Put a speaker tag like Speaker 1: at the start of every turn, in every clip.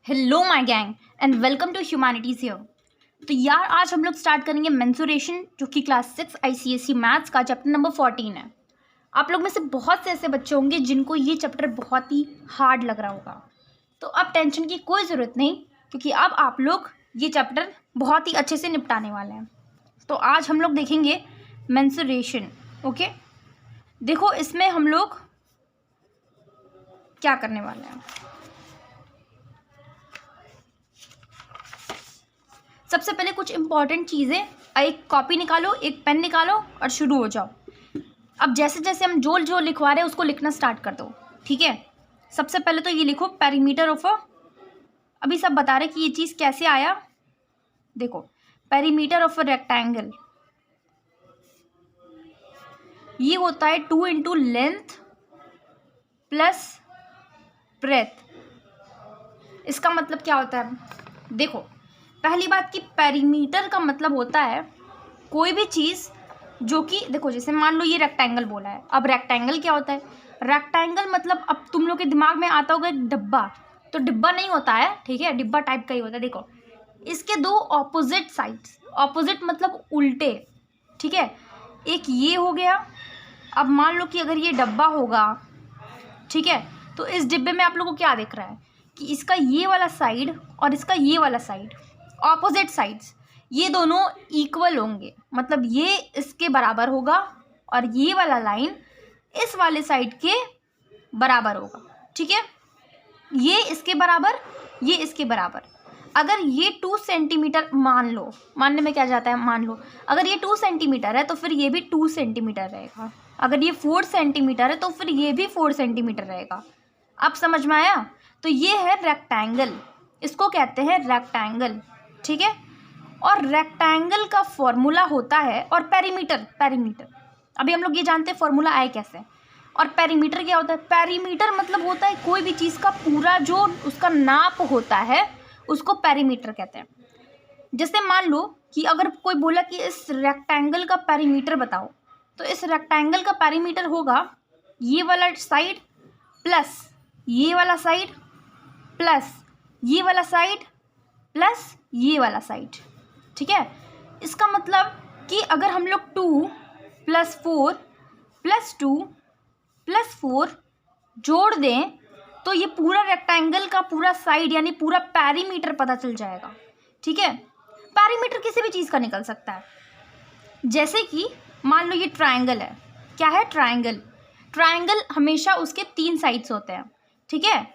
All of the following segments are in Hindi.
Speaker 1: Hello my gang and welcome to humanities here. तो यार आज हम लोग स्टार्ट करेंगे मेंसुरेशन, जो कि क्लास 6 ICSE मैथ्स का चैप्टर नंबर 14 है। आप लोग में से बहुत से ऐसे बच्चे होंगे जिनको ये चैप्टर बहुत ही हार्ड लग रहा होगा, तो अब टेंशन की कोई ज़रूरत नहीं, क्योंकि अब आप लोग ये चैप्टर बहुत ही अच्छे से निपटाने वाले हैं। तो आज हम लोग देखेंगे मेंसुरेशन। ओके, देखो इसमें हम लोग क्या करने वाले हैं। सबसे पहले कुछ इंपॉर्टेंट चीज़ें, एक कॉपी निकालो, एक पेन निकालो और शुरू हो जाओ। अब जैसे जैसे हम जो लिखवा रहे हैं उसको लिखना स्टार्ट कर दो, ठीक है। सबसे पहले तो ये लिखो पेरीमीटर ऑफ अभी सब बता रहे कि ये चीज़ कैसे आया। देखो पेरीमीटर ऑफ अ रेक्टेंगल ये होता है 2 इंटू लेंथ प्लस ब्रेथ। इसका मतलब क्या होता है, देखो पहली बात कि पेरीमीटर का मतलब होता है कोई भी चीज़ जो कि, देखो जैसे मान लो ये रेक्टेंगल बोला है। अब रेक्टेंगल क्या होता है, रेक्टेंगल मतलब अब तुम लोग के दिमाग में आता होगा एक डिब्बा, तो डिब्बा नहीं होता है, ठीक है, डिब्बा टाइप का ही होता है। देखो इसके दो ऑपोजिट साइड्स, ऑपोजिट मतलब उल्टे, ठीक है। एक ये हो गया। अब मान लो कि अगर ये डब्बा होगा, ठीक है, तो इस डिब्बे में आप लोगों को क्या दिख रहा है कि इसका ये वाला साइड और इसका ये वाला साइड, ऑपोजिट साइड्स, ये दोनों इक्वल होंगे, मतलब ये इसके बराबर होगा और ये वाला लाइन इस वाले साइड के बराबर होगा, ठीक है। ये इसके बराबर, ये इसके बराबर। अगर ये 2 सेंटीमीटर मान लो, मानने में क्या जाता है, मान लो अगर ये 2 सेंटीमीटर है तो फिर ये भी 2 सेंटीमीटर रहेगा। अगर ये 4 सेंटीमीटर है तो फिर ये भी 4 सेंटीमीटर रहेगा। अब समझ में आया। तो ये है रेक्टेंगल, इसको कहते हैं रेक्टेंगल, ठीक है। और रेक्टेंगल का फॉर्मूला होता है, और पेरीमीटर अभी हम लोग ये जानते हैं फॉर्मूला आए कैसे। और पेरीमीटर क्या होता है, पेरीमीटर मतलब होता है कोई भी चीज़ का पूरा जो उसका नाप होता है उसको पेरीमीटर कहते हैं। जैसे मान लो कि अगर कोई बोला कि इस रेक्टेंगल का पेरीमीटर बताओ, तो इस रेक्टेंगल का पेरीमीटर होगा ये वाला साइड प्लस ये वाला साइड प्लस ये वाला साइड प्लस ये वाला साइड, ठीक है। इसका मतलब कि अगर हम लोग 2 + 4 + 2 + 4 जोड़ दें तो ये पूरा रेक्टेंगल का पूरा साइड यानी पूरा पेरीमीटर पता चल जाएगा, ठीक है। पेरीमीटर किसी भी चीज़ का निकल सकता है। जैसे कि मान लो ये ट्रायंगल है, क्या है, ट्रायंगल। ट्रायंगल हमेशा उसके 3 साइड्स होते हैं, ठीक है,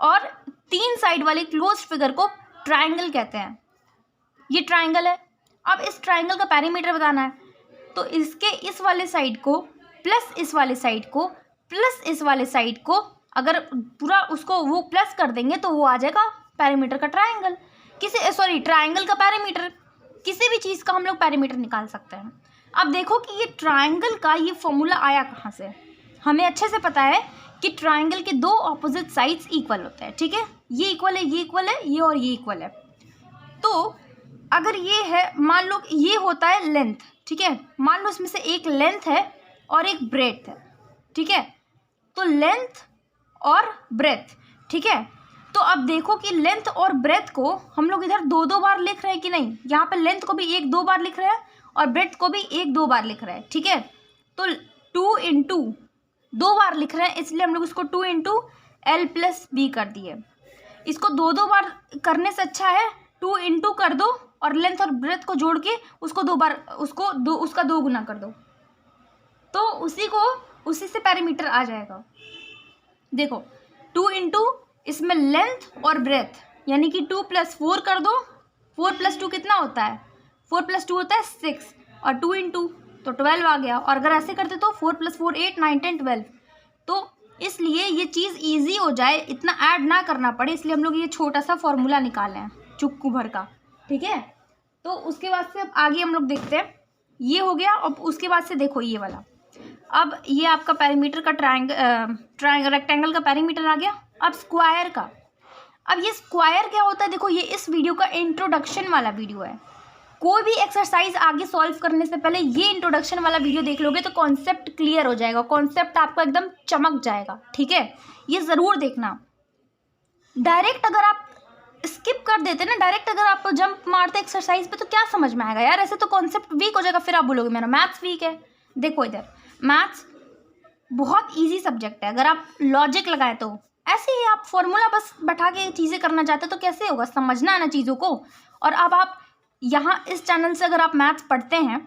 Speaker 1: और 3 साइड वाले क्लोज्ड फिगर को ट्रायंगल कहते हैं। ये ट्रायंगल है। अब इस ट्रायंगल का पेरीमीटर बताना है, तो इसके इस वाले साइड को प्लस इस वाले साइड को प्लस इस वाले साइड को अगर पूरा उसको वो प्लस कर देंगे तो वो आ जाएगा पेरीमीटर का ट्रायंगल। ट्रायंगल का पेरीमीटर, किसी भी चीज़ का हम लोग पेरीमीटर निकाल सकते हैं। अब देखो कि ये ट्रायंगल का ये फॉर्मूला आया कहाँ से। हमें अच्छे से पता है कि ट्रायंगल के 2 ऑपोजिट साइड्स इक्वल होते हैं, ठीक है। ये इक्वल है, ये इक्वल है, ये और ये इक्वल है। तो अगर ये है, मान लो ये होता है लेंथ, ठीक है, मान लो इसमें से एक लेंथ है और एक ब्रेथ है, ठीक है। तो लेंथ और ब्रेथ, ठीक है। तो अब देखो कि लेंथ और ब्रेथ को हम लोग इधर 2-2 बार लिख रहे हैं कि नहीं। यहाँ पे लेंथ को भी 1-2 बार लिख रहे हैं और ब्रेथ को भी 1-2 बार लिख रहे हैं, ठीक है। तो 2 इंटू 2 बार लिख रहे हैं, इसलिए हम लोग इसको 2 इंटू L + B कर दिए। इसको 2-2 बार करने से अच्छा है 2 इंटू कर दो और लेंथ और ब्रेथ को जोड़ के उसको 2 बार उसका 2 गुना कर दो, तो उसी से पेरीमीटर आ जाएगा। देखो 2 इंटू इसमें लेंथ और ब्रेथ यानी कि 2 + 4 कर दो। 4 + 2 कितना होता है, 4 + 2 होता है 6, और 2 इंटू तो 12 आ गया। और अगर ऐसे करते तो 4 + 4 8 9 10 12। तो इसलिए ये चीज़ ईजी हो जाए, इतना ऐड ना करना पड़े, इसलिए हम लोग ये छोटा सा फॉर्मूला निकाले हैं चुक्कू भर का, ठीक है। तो उसके बाद से अब आगे हम लोग देखते हैं। ये हो गया। अब उसके बाद से देखो ये वाला, अब ये आपका पेरीमीटर का रेक्टेंगल का पेरीमीटर आ गया। अब स्क्वायर का, अब ये स्क्वायर क्या होता है, देखो ये इस वीडियो का इंट्रोडक्शन वाला वीडियो है। कोई भी एक्सरसाइज आगे सॉल्व करने से पहले ये इंट्रोडक्शन वाला वीडियो देख लोगे तो कॉन्सेप्ट क्लियर हो जाएगा, कॉन्सेप्ट आपका एकदम चमक जाएगा, ठीक है। ये ज़रूर देखना। डायरेक्ट अगर आप स्किप कर देते ना डायरेक्ट, अगर आप जंप मारते एक्सरसाइज पे तो क्या समझ में आएगा यार, ऐसे तो कॉन्सेप्ट वीक हो जाएगा, फिर आप बोलोगे मेरा मैथ्स वीक है। देखो इधर मैथ्स बहुत ईजी सब्जेक्ट है, अगर आप लॉजिक लगाए तो। ऐसे ही आप फॉर्मूला बस बैठा के चीज़ें करना चाहते तो कैसे होगा, समझना है ना चीज़ों को। और अब आप यहाँ इस चैनल से अगर आप मैथ्स पढ़ते हैं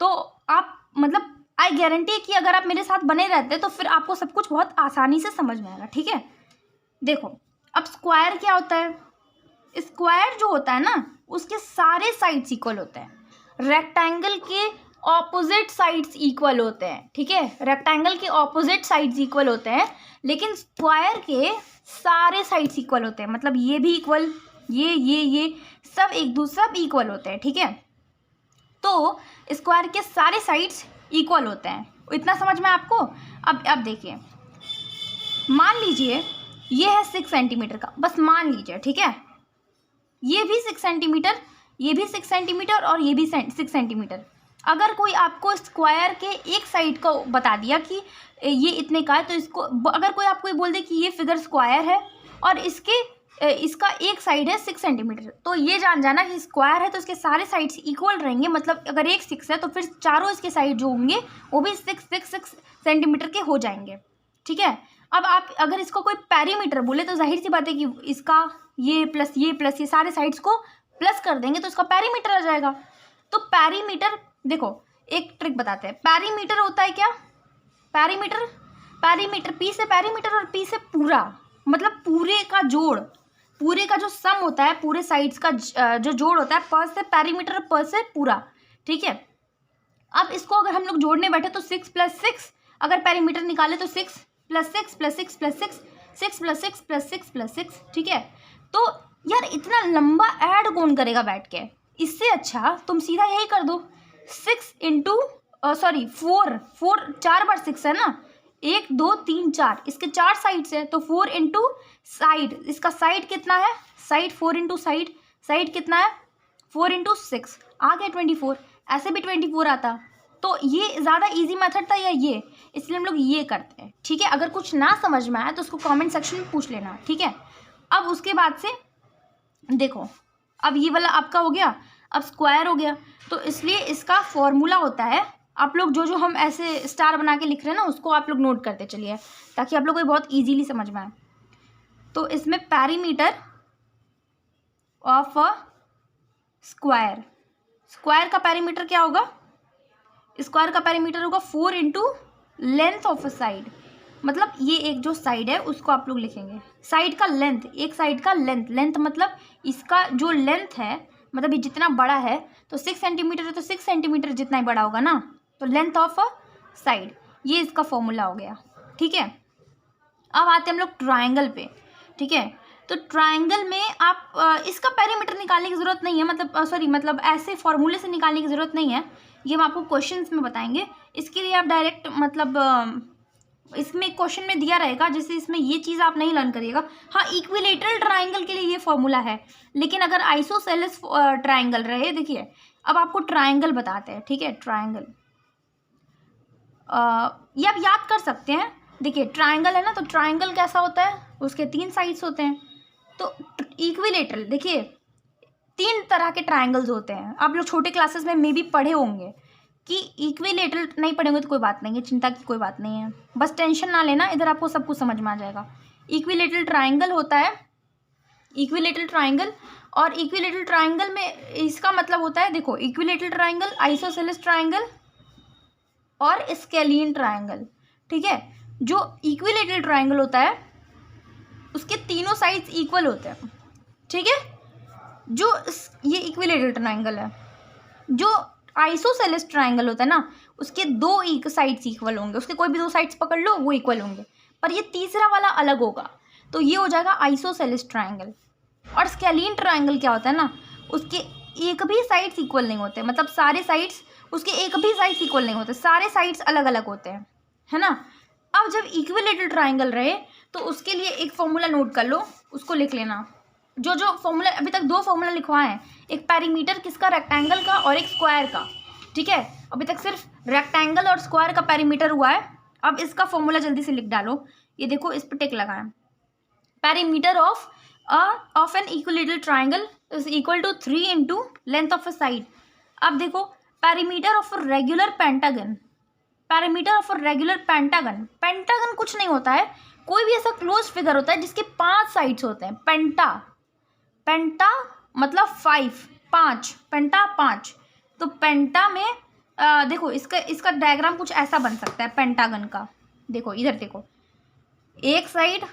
Speaker 1: तो आप मतलब आई गारंटी कि अगर आप मेरे साथ बने रहते तो फिर आपको सब कुछ बहुत आसानी से समझ में आएगा, ठीक है। देखो अब स्क्वायर क्या होता है, स्क्वायर जो होता है ना उसके सारे साइड्स इक्वल होते हैं, रेक्टेंगल के ऑपोजिट साइड्स इक्वल होते हैं, ठीक है। रेक्टेंगल के ऑपोजिट साइड्स इक्वल होते हैं, लेकिन स्क्वायर के सारे साइड्स इक्वल होते हैं, मतलब ये भी इक्वल, ये सब एक दूसरा भी इक्वल होते हैं, ठीक है। तो स्क्वायर के सारे साइड्स इक्वल होते हैं, इतना समझ में आपको। अब देखिए, मान लीजिए ये है 6 सेंटीमीटर का, बस मान लीजिए, ठीक है। ये भी 6 सेंटीमीटर, ये भी 6 सेंटीमीटर और ये भी 6 सेंटीमीटर। अगर कोई आपको स्क्वायर के एक साइड को बता दिया कि ये इतने का है, तो इसको अगर कोई आपको ये बोल दे कि ये फिगर स्क्वायर है और इसका एक साइड है 6 सेंटीमीटर, तो ये जान जाना कि स्क्वायर है तो इसके सारे साइड्स इक्वल रहेंगे, मतलब अगर एक 6 है तो फिर चारों इसके साइड जो होंगे वो भी 6 सेंटीमीटर के हो जाएंगे, ठीक है। अब आप अगर इसको कोई पैरीमीटर बोले तो जाहिर सी बात है कि इसका ये प्लस ये सारे साइड्स को प्लस कर देंगे तो इसका पैरीमीटर आ जाएगा। तो पैरीमीटर, देखो एक ट्रिक बताते हैं, पैरीमीटर होता है क्या, पैरीमीटर पी से पैरीमीटर और पी से पूरा, मतलब पूरे का जोड़, पूरे का जो सम होता है, पूरे साइड्स का जो जोड़ होता है, पर से पैरीमीटर, पर से पूरा, ठीक है। अब इसको अगर हम लोग जोड़ने बैठे तो 6 + 6, अगर पैरीमीटर निकाले तो 6 + 6 + 6 + 6 6 + 6 + 6 + 6, ठीक है। तो यार इतना लंबा ऐड कौन करेगा बैठ के, इससे अच्छा तुम सीधा यही कर दो, 6 इंटू 4 4 बार 6 है ना, 1 2 3 4, इसके 4 साइड्स है तो 4 इंटू साइड, इसका साइड कितना है, साइड 4 इंटू साइड कितना है 4 इंटू 6, आ गया 24। ऐसे भी 24 आता, तो ये ज़्यादा इजी मेथड था या ये, इसलिए हम लोग ये करते हैं, ठीक है। अगर कुछ ना समझ में आए तो उसको कमेंट सेक्शन में पूछ लेना, ठीक है। अब उसके बाद से देखो, अब ये वाला आपका हो गया, अब स्क्वायर हो गया, तो इसलिए इसका फॉर्मूला होता है, आप लोग जो हम ऐसे स्टार बना के लिख रहे हैं ना उसको आप लोग नोट करते चलिए, ताकि आप लोग को बहुत इजीली समझ में आए। तो इसमें पैरीमीटर ऑफ अ स्क्वायर का पैरीमीटर क्या होगा, स्क्वायर का पैरीमीटर होगा 4 into length of a side, मतलब ये एक जो साइड है उसको आप लोग लिखेंगे, साइड का लेंथ, एक साइड का लेंथ मतलब इसका जो लेंथ है, मतलब ये जितना बड़ा है तो 6 सेंटीमीटर है तो 6 सेंटीमीटर जितना ही बड़ा होगा ना, तो लेंथ ऑफ अ साइड, ये इसका फॉर्मूला हो गया, ठीक है। अब आते हैं हम लोग ट्राइंगल पे, ठीक है। तो ट्राइंगल में आप इसका पैरीमीटर निकालने की ज़रूरत नहीं है, मतलब ऐसे फॉर्मूले से निकालने की ज़रूरत नहीं है, ये हम आपको क्वेश्चंस में बताएंगे। इसके लिए आप डायरेक्ट इसमें क्वेश्चन में दिया रहेगा, जैसे इसमें ये चीज़ आप नहीं लर्न करिएगा। हाँ, इक्विलेटरल ट्राइंगल के लिए ये फॉर्मूला है, लेकिन अगर आइसोसेलेस ट्राइंगल रहे, देखिए अब आपको ट्राइंगल बताते हैं, ठीक है। ट्राइंगल ये आप याद कर सकते हैं, देखिए ट्राइंगल है ना, तो ट्राइंगल कैसा होता है, उसके 3 साइड्स होते हैं। तो इक्विलेटरल, देखिए 3 तरह के ट्राइंगल्स होते हैं, आप लोग छोटे क्लासेस में मे बी पढ़े होंगे कि इक्विलेटरल, नहीं पढ़ेंगे तो कोई बात नहीं है, चिंता की कोई बात नहीं है, बस टेंशन ना लेना, इधर आपको सब कुछ समझ में आ जाएगा। इक्विलेटरल ट्राइंगल होता है, इक्विलेटरल ट्राइंगल, और इक्विलेटरल ट्राइंगल में इसका मतलब होता है, देखो इक्विलेटरल ट्राइंगल, आइसोसेलेस ट्राइंगल और स्केलियन ट्राइंगल, ठीक है। जो इक्विलेटरल ट्राइंगल होता है उसके तीनों साइड्स इक्वल होते हैं, ठीक है। जो ये इक्विलेटरल ट्राइंगल है, जो आइसोसेलेस ट्राइंगल होता है ना, उसके 2 साइड्स इक्वल होंगे, उसके कोई भी 2 साइड्स पकड़ लो वो इक्वल होंगे, पर ये तीसरा वाला अलग होगा, तो ये हो जाएगा आइसोसेलेस ट्राइंगल। और स्केलियन ट्राइंगल क्या होता है ना, उसके एक भी साइड्स इक्वल नहीं होते, मतलब सारे साइड्स, उसके एक भी साइड्स इक्वल नहीं होते, सारे साइड्स अलग अलग होते हैं, है ना। अब जब इक्विलेटरल ट्राइंगल रहे तो उसके लिए एक फॉर्मूला नोट कर लो, उसको लिख लेना। जो फॉर्मूला अभी तक 2 फॉर्मूला लिखवाए हैं, एक पैरीमीटर किसका, रेक्टेंगल का, और एक स्क्वायर का, ठीक है। अभी तक सिर्फ रेक्टेंगल और स्क्वायर का पैरीमीटर हुआ है, अब इसका फॉर्मूला जल्दी से लिख डालो। ये देखो, इस पर टिक लगाएं, perimeter of of an equilateral triangle is equal to 3 into length of a side. अब देखो perimeter of a regular pentagon, perimeter of a regular pentagon, pentagon कुछ नहीं होता है, कोई भी ऐसा क्लोज फिगर होता है जिसके 5 साइड्स होते हैं। पेंटा, पेंटा मतलब 5, 5, पेंटा 5। तो पेंटा में देखो इसका डायग्राम कुछ ऐसा बन सकता है पेंटागन का। देखो इधर देखो, 1 साइड,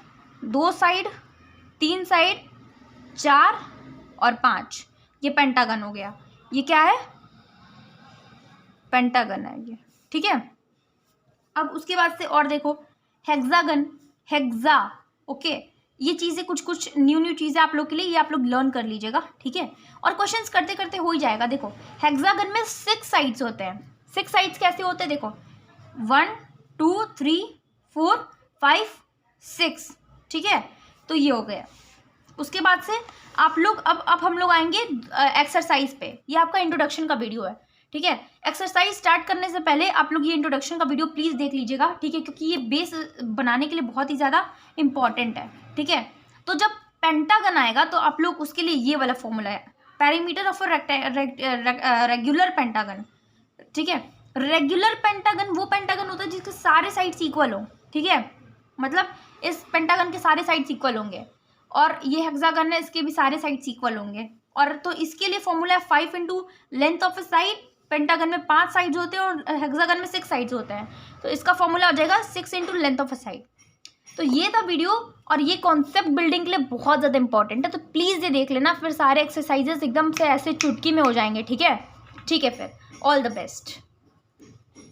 Speaker 1: 2 साइड, 3 साइड, 4 और 5, ये पेंटागन हो गया। ये क्या है? पेंटागन है ये, ठीक है। अब उसके बाद से और देखो हेक्सागन, हेक्सा, ओके। ये चीज़ें कुछ न्यू चीज़ें आप लोग के लिए, ये आप लोग लर्न कर लीजिएगा, ठीक है। और क्वेश्चंस करते करते हो ही जाएगा। देखो हेक्सागन में 6 साइड्स होते हैं। 6 साइड्स कैसे होते हैं? देखो 1 2 3 4 5 6, ठीक है। तो ये हो गया। उसके बाद से आप लोग अब हम लोग आएंगे एक्सरसाइज पे। ये आपका इंट्रोडक्शन का वीडियो है, ठीक है। एक्सरसाइज स्टार्ट करने से पहले आप लोग ये इंट्रोडक्शन का वीडियो प्लीज़ देख लीजिएगा, ठीक है, क्योंकि ये बेस बनाने के लिए बहुत ही ज़्यादा इंपॉर्टेंट है, ठीक है। तो जब पेंटागन आएगा तो आप लोग उसके लिए ये वाला फॉर्मूला है, पेरीमीटर ऑफ रेगुलर पेंटागन, ठीक है। रेगुलर पेंटागन वो पेंटागन होता है जिसके सारे साइड्स इक्वल हो, ठीक है। मतलब इस पेंटागन के सारे साइड्स इक्वल होंगे, और ये हेक्सागन है, इसके भी सारे साइड्स इक्वल होंगे। और तो इसके लिए फॉर्मूला है 5 into length of A side. Pentagon में 5 साइड्स होते हैं और हेक्सागन में 6 साइड्स होते हैं, तो इसका फॉर्मूला हो जाएगा 6 into length of A side. तो ये था वीडियो, और ये कॉन्सेप्ट बिल्डिंग के लिए बहुत ज़्यादा इंपॉर्टेंट है, तो प्लीज़ ये देख लेना, फिर सारे एक्सरसाइजेस एकदम से ऐसे चुटकी में हो जाएंगे, ठीक है। ठीक है, फिर ऑल द बेस्ट।